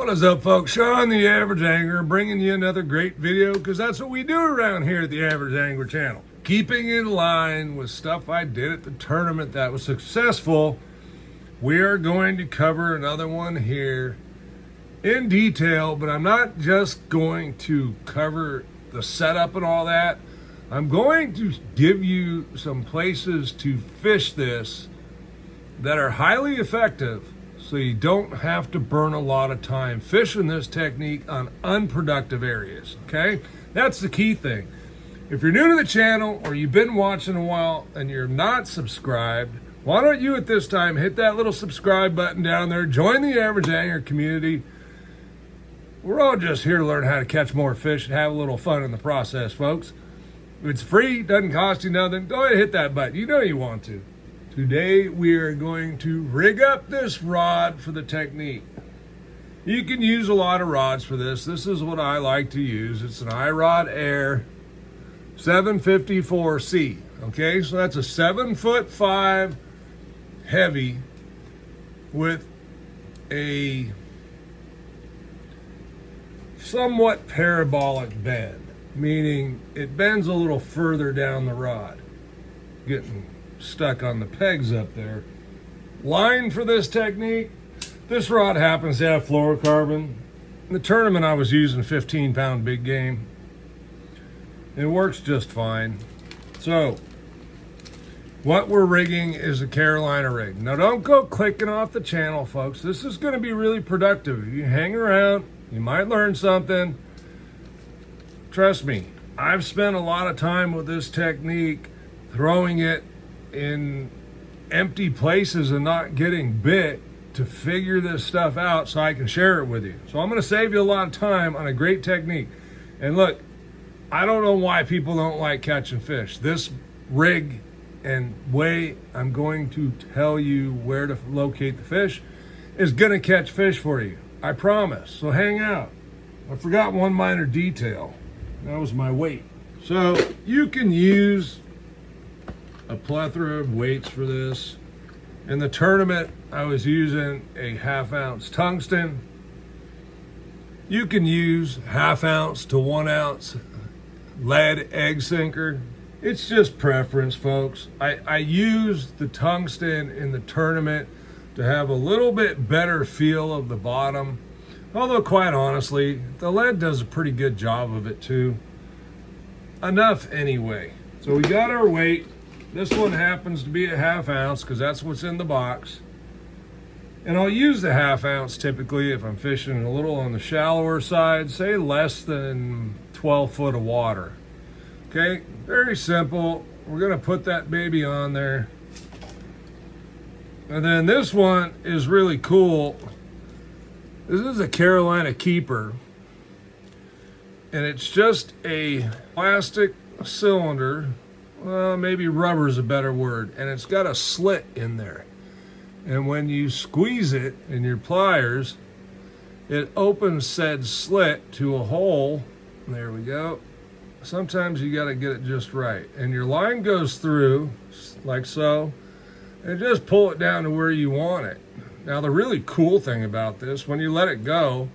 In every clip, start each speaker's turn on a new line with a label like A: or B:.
A: What is up, folks? Sean the Average Angler bringing you another great video, because that's what we do around here at the Average Angler channel. Keeping in line with stuff I did at the tournament that was successful, we are going to cover another one here in detail, but I'm not just going to cover the setup and all that. I'm going to give you some places to fish this that are highly effective, so you don't have to burn a lot of time fishing this technique on unproductive areas, okay? That's the key thing. If you're new to the channel or you've been watching a while and you're not subscribed, why don't you at this time hit that little subscribe button down there, join the Average Angler community. We're all just here to learn how to catch more fish and have a little fun in the process, folks. It's free, doesn't cost you nothing. Go ahead and hit that button. You know you want to. Today we are going to rig up this rod for the technique. You can use a lot of rods for this. This is what I like to use. It's an iRod Air 754C. Okay, so that's a 7'5" heavy with a somewhat parabolic bend, meaning it bends a little further down the rod, getting stuck on the pegs up there. Line for this technique, this rod happens to have fluorocarbon. In the tournament I was using 15-pound big game. It works just fine. So what we're rigging is a Carolina rig. Now don't go clicking off the channel, folks. This is going to be really productive. If you hang around, you might learn something. Trust me, I've spent a lot of time with this technique, throwing it in empty places and not getting bit, to figure this stuff out so I can share it with you. So I'm going to save you a lot of time on a great technique. And look, I don't know why people don't like catching fish. This rig and way I'm going to tell you where to locate the fish is going to catch fish for you. I promise. So hang out. I forgot one minor detail. That was my weight. So you can use a plethora of weights for this. In the tournament, I was using a 1/2 ounce tungsten. You can use 1/2 ounce to 1 ounce lead egg sinker. It's just preference, folks. I used the tungsten in the tournament to have a little bit better feel of the bottom. Although quite honestly, the lead does a pretty good job of it too. Enough anyway. So we got our weight. This one happens to be a 1/2 ounce because that's what's in the box. And I'll use the 1/2 ounce typically if I'm fishing a little on the shallower side, say less than 12 foot of water. Okay, very simple. We're gonna put that baby on there. And then this one is really cool. This is a Carolina Keeper. And it's just a plastic cylinder. Well, maybe rubber is a better word. And it's got a slit in there. And when you squeeze it in your pliers, it opens said slit to a hole. There we go. Sometimes you got to get it just right. And your line goes through like so. And just pull it down to where you want it. Now the really cool thing about this, when you let it go,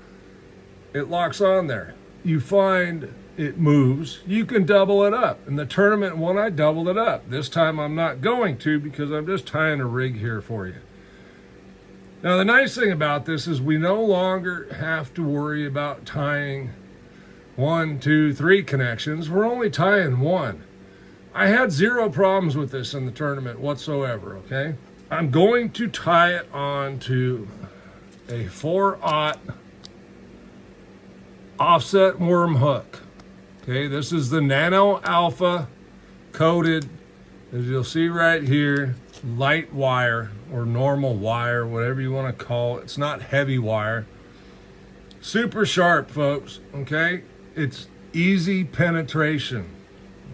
A: it locks on there. You find it moves, you can double it up. In the tournament one, I doubled it up. This time I'm not going to, because I'm just tying a rig here for you. Now the nice thing about this is we no longer have to worry about tying 1, 2, 3 connections. We're only tying one. I had zero problems with this in the tournament whatsoever, okay? I'm going to tie it on to a 4/0 offset worm hook. Okay, this is the Nano Alpha coated, as you'll see right here, light wire or normal wire, whatever you want to call it. It's not heavy wire. Super sharp, folks, okay? It's easy penetration.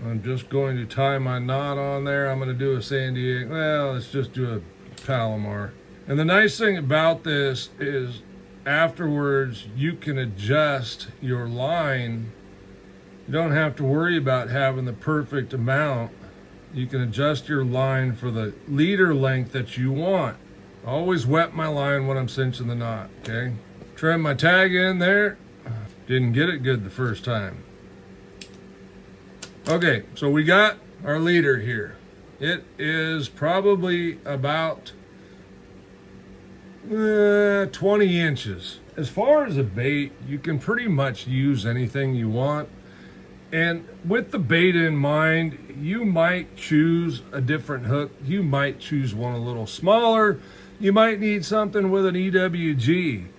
A: I'm just going to tie my knot on there. I'm going to do a San Diego. Well, let's just do a Palomar. And the nice thing about this is afterwards you can adjust your line. You don't have to worry about having the perfect amount. You can adjust your line for the leader length that you want. Always wet my line when I'm cinching the knot, okay? Trim my tag in there. Didn't get it good the first time. Okay, so we got our leader here. It is probably about 20 inches. As far as a bait, you can pretty much use anything you want. And with the bait in mind, you might choose a different hook. You might choose one a little smaller. You might need something with an EWG.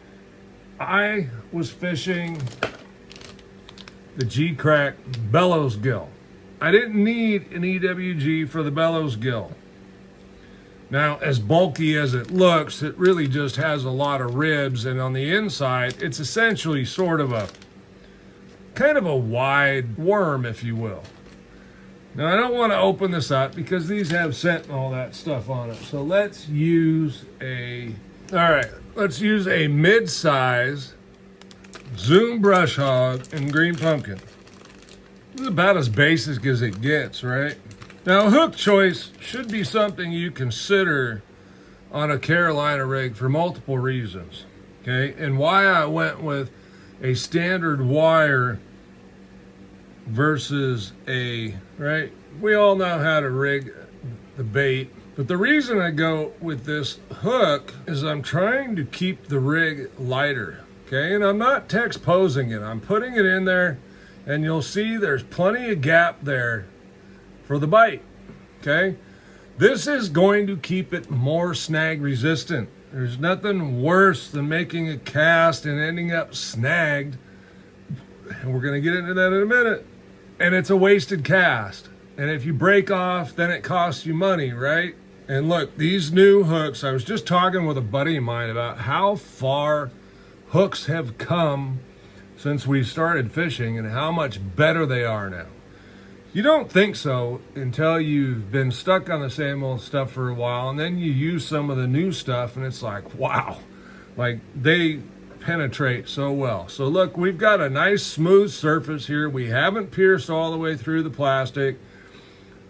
A: I was fishing the G-Crack bellows gill. I didn't need an EWG for the bellows gill. Now, as bulky as it looks, it really just has a lot of ribs, and on the inside, it's essentially sort of a kind of a wide worm, if you will. Now, I don't want to open this up because these have scent and all that stuff on it. So let's use let's use a mid-size Zoom brush hog in green pumpkin. This is about as basic as it gets, right? Now, hook choice should be something you consider on a Carolina rig for multiple reasons, okay? And why I went with a standard wire versus right? We all know how to rig the bait, but the reason I go with this hook is I'm trying to keep the rig lighter, okay? And I'm not text posing it. I'm putting it in there, and you'll see there's plenty of gap there for the bite, okay? This is going to keep it more snag resistant. There's nothing worse than making a cast and ending up snagged. And we're going to get into that in a minute. And it's a wasted cast. And if you break off, then it costs you money, right? And look, these new hooks, I was just talking with a buddy of mine about how far hooks have come since we started fishing and how much better they are now. You don't think so until you've been stuck on the same old stuff for a while, and then you use some of the new stuff and it's like, wow, like they penetrate so well. So look, we've got a nice smooth surface here. We haven't pierced all the way through the plastic.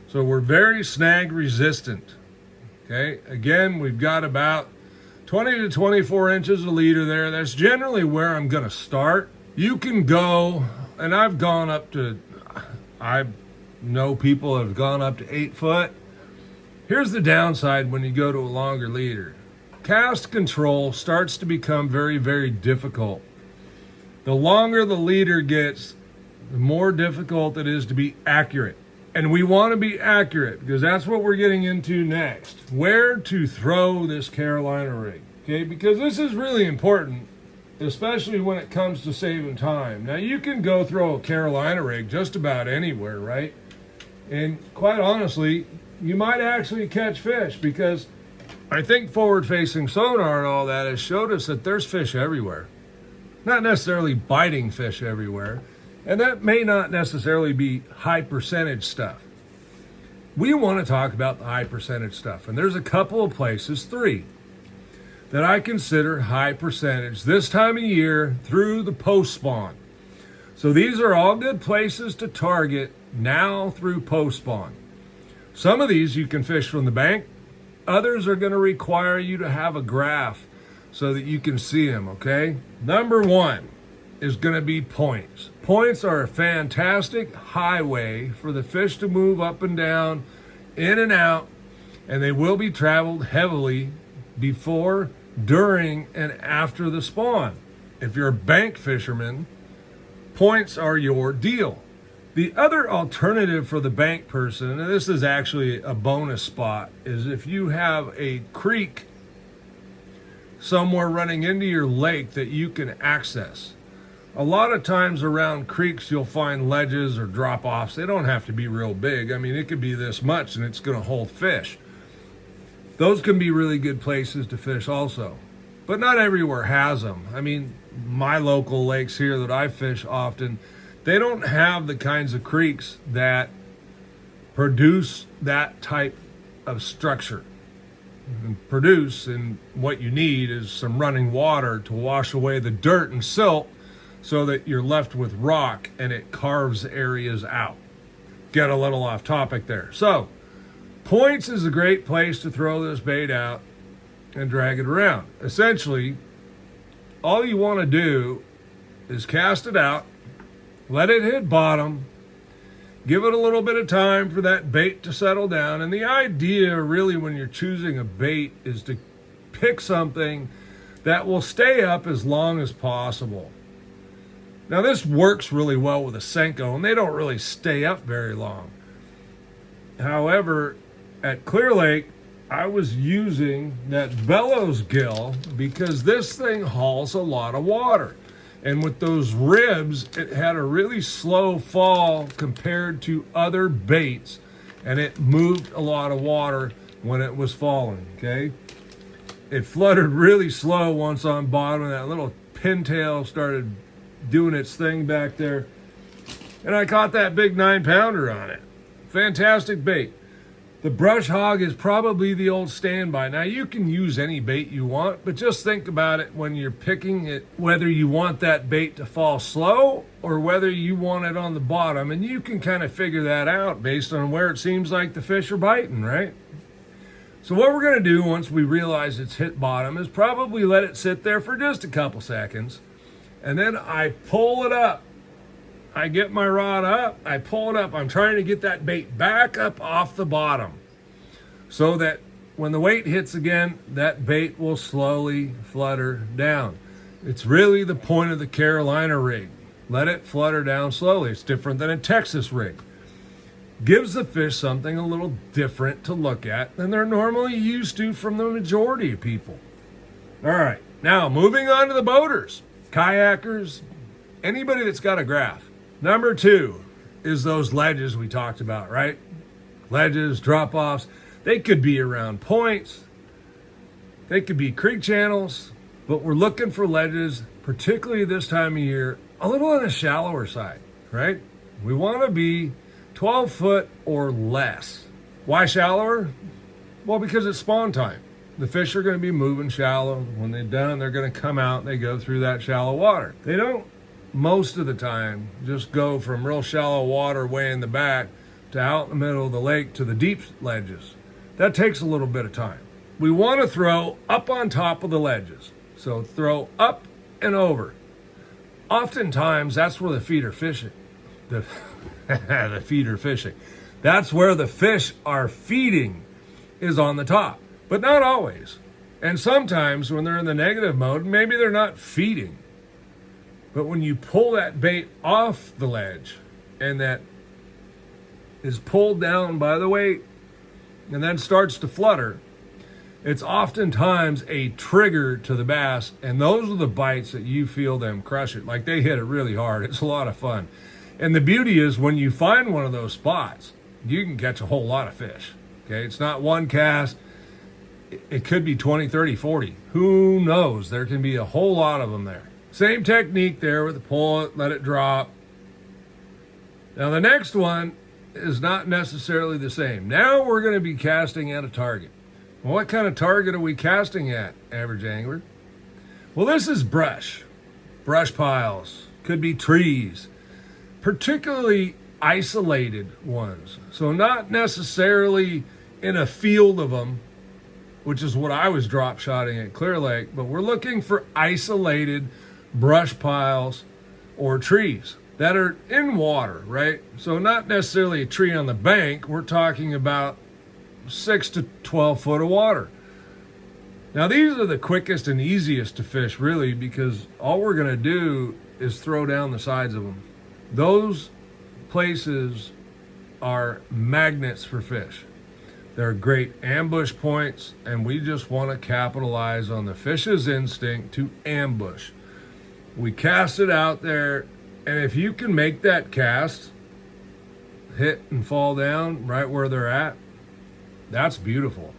A: So we're very snag resistant. Okay, again, we've got about 20 to 24 inches a leader there. That's generally where I'm gonna start. You can go, and I've gone up to, I know people have gone up to 8 foot. Here's the downside when you go to a longer leader. Cast control starts to become very, very difficult. The longer the leader gets, the more difficult it is to be accurate. And we want to be accurate because that's what we're getting into next. Where to throw this Carolina rig, okay? Because this is really important, especially when it comes to saving time. Now, you can go throw a Carolina rig just about anywhere, right? And quite honestly, you might actually catch fish because I think forward-facing sonar and all that has showed us that there's fish everywhere. Not necessarily biting fish everywhere. And that may not necessarily be high percentage stuff. We want to talk about the high percentage stuff. And there's a couple of places, 3, that I consider high percentage this time of year through the post spawn. So these are all good places to target now through post spawn. Some of these you can fish from the bank. Others are going to require you to have a graph so that you can see them, okay? Number 1 is going to be points. Points are a fantastic highway for the fish to move up and down, in and out, and they will be traveled heavily before, during, and after the spawn. If you're a bank fisherman, points are your deal. The other alternative for the bank person, and this is actually a bonus spot, is if you have a creek somewhere running into your lake that you can access. A lot of times around creeks, you'll find ledges or drop-offs. They don't have to be real big. I mean, it could be this much and it's going to hold fish. Those can be really good places to fish also. But not everywhere has them. I mean, my local lakes here that I fish often, they don't have the kinds of creeks that produce that type of structure. And what you need is some running water to wash away the dirt and silt so that you're left with rock and it carves areas out. Get a little off topic there. So, points is a great place to throw this bait out and drag it around. Essentially, all you want to do is cast it out, let it hit bottom, give it a little bit of time for that bait to settle down. And the idea really when you're choosing a bait is to pick something that will stay up as long as possible. Now this works really well with a Senko, and they don't really stay up very long. However, at Clear Lake, I was using that bellows gill because this thing hauls a lot of water. And with those ribs, it had a really slow fall compared to other baits, and it moved a lot of water when it was falling, okay? It fluttered really slow once on bottom, and that little pintail started doing its thing back there. And I caught that big 9-pounder on it. Fantastic bait. The brush hog is probably the old standby. Now you can use any bait you want, but just think about it when you're picking it, whether you want that bait to fall slow or whether you want it on the bottom. And you can kind of figure that out based on where it seems like the fish are biting, right? So what we're going to do once we realize it's hit bottom is probably let it sit there for just a couple seconds. And then I pull it up. I get my rod up, I pull it up. I'm trying to get that bait back up off the bottom so that when the weight hits again, that bait will slowly flutter down. It's really the point of the Carolina rig. Let it flutter down slowly. It's different than a Texas rig. Gives the fish something a little different to look at than they're normally used to from the majority of people. All right, now moving on to the boaters. Kayakers, anybody that's got a graph. Number 2 is those ledges we talked about, right? Ledges, drop-offs. They could be around points. They could be creek channels. But we're looking for ledges, particularly this time of year, a little on the shallower side, right? We want to be 12 foot or less. Why shallower? Well, because it's spawn time. The fish are going to be moving shallow. When they're done, they're going to come out and they go through that shallow water. They don't, most of the time, just go from real shallow water way in the back to out in the middle of the lake to the deep ledges. That takes a little bit of time. We want to throw up on top of the ledges. So throw up and over. Oftentimes, that's where the feet are fishing. The feet are fishing. That's where the fish are feeding, is on the top. But not always. And sometimes when they're in the negative mode, maybe they're not feeding. But when you pull that bait off the ledge and that is pulled down by the weight and then starts to flutter, it's oftentimes a trigger to the bass. And those are the bites that you feel them crush it. Like they hit it really hard. It's a lot of fun. And the beauty is when you find one of those spots, you can catch a whole lot of fish. Okay, it's not one cast. It could be 20, 30, 40. Who knows? There can be a whole lot of them there. Same technique there with the pull it, let it drop. Now the next one is not necessarily the same. Now we're going to be casting at a target. Well, what kind of target are we casting at, average angler? Well, this is brush piles, could be trees, particularly isolated ones. So not necessarily in a field of them, which is what I was drop shotting at Clear Lake, but we're looking for isolated brush piles or trees that are in water, right? So not necessarily a tree on the bank. We're talking about 6 to 12 foot of water. Now these are the quickest and easiest to fish really, because all we're going to do is throw down the sides of them. Those places are magnets for fish. They're great ambush points, and we just want to capitalize on the fish's instinct to ambush. We cast it out there, and if you can make that cast hit and fall down right where they're at, that's beautiful.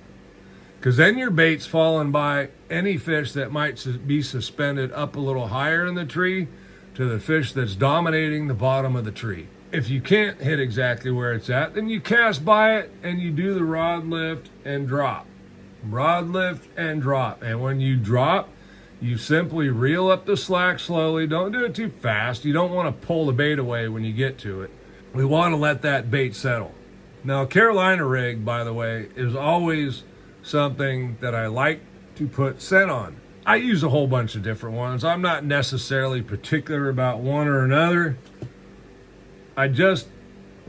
A: Because then your bait's falling by any fish that might be suspended up a little higher in the tree to the fish that's dominating the bottom of the tree. If you can't hit exactly where it's at, then you cast by it and you do the rod lift and drop. Rod lift and drop. And when you drop, you simply reel up the slack slowly. Don't do it too fast. You don't want to pull the bait away when you get to it. We want to let that bait settle. Now, Carolina rig, by the way, is always something that I like to put scent on. I use a whole bunch of different ones. I'm not necessarily particular about one or another. I just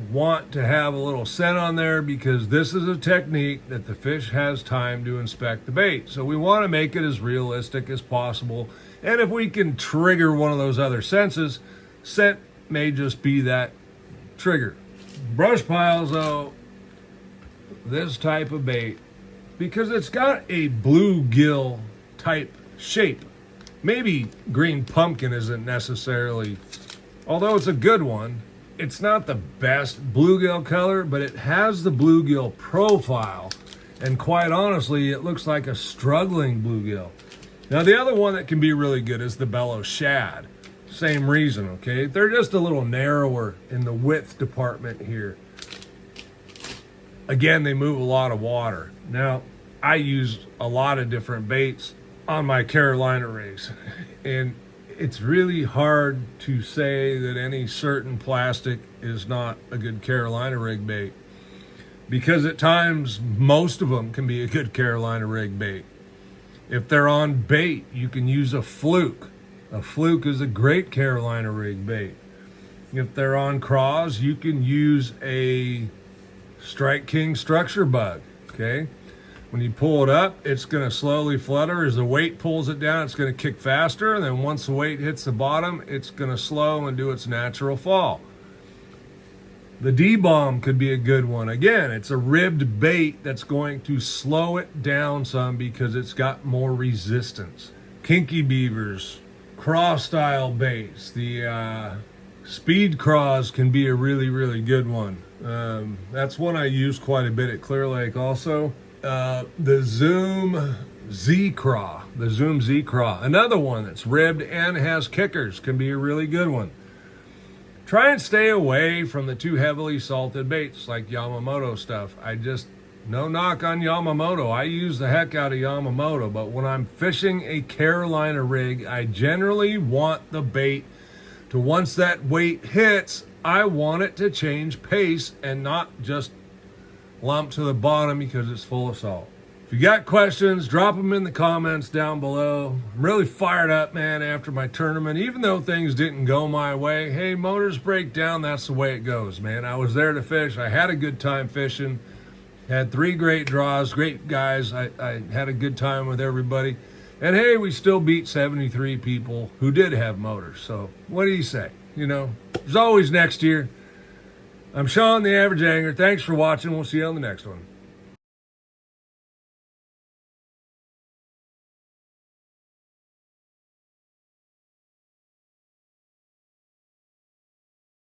A: want to have a little scent on there because this is a technique that the fish has time to inspect the bait. So we want to make it as realistic as possible. And if we can trigger one of those other senses, scent may just be that trigger. Brush piles, though, this type of bait, because it's got a bluegill type shape. Maybe green pumpkin isn't necessarily, although it's a good one, it's not the best bluegill color, but it has the bluegill profile. And quite honestly, it looks like a struggling bluegill. Now, the other one that can be really good is the bellow shad. Same reason, okay? They're just a little narrower in the width department here. Again, they move a lot of water. Now, I use a lot of different baits on my Carolina rigs, and it's really hard to say that any certain plastic is not a good Carolina rig bait, because at times most of them can be a good Carolina rig bait. If they're on bait, you can use a fluke. A fluke is a great Carolina rig bait. If they're on craws, you can use a Strike King structure bug, okay? When you pull it up, it's going to slowly flutter. As the weight pulls it down, it's going to kick faster. And then once the weight hits the bottom, it's going to slow and do its natural fall. The D-bomb could be a good one. Again, it's a ribbed bait that's going to slow it down some because it's got more resistance. Kinky beavers, craw style baits. The speed craws can be a really, really good one. That's one I use quite a bit at Clear Lake also. The Zoom Z-Craw. The Zoom Z-Craw. Another one that's ribbed and has kickers can be a really good one. Try and stay away from the too heavily salted baits like Yamamoto stuff. No knock on Yamamoto. I use the heck out of Yamamoto, but when I'm fishing a Carolina rig, I generally want the bait to, once that weight hits, I want it to change pace and not just lump to the bottom because it's full of salt. If you got questions, drop them in the comments down below. I'm really fired up, man, after my tournament. Even though things didn't go my way, hey, motors break down, that's the way it goes, man. I was there to fish. I had a good time fishing. Had 3 great draws, great guys. I had a good time with everybody. And hey, we still beat 73 people who did have motors. So what do you say? You know, there's always next year. I'm Sean, the Average Angler. Thanks for watching. We'll see you on the next one.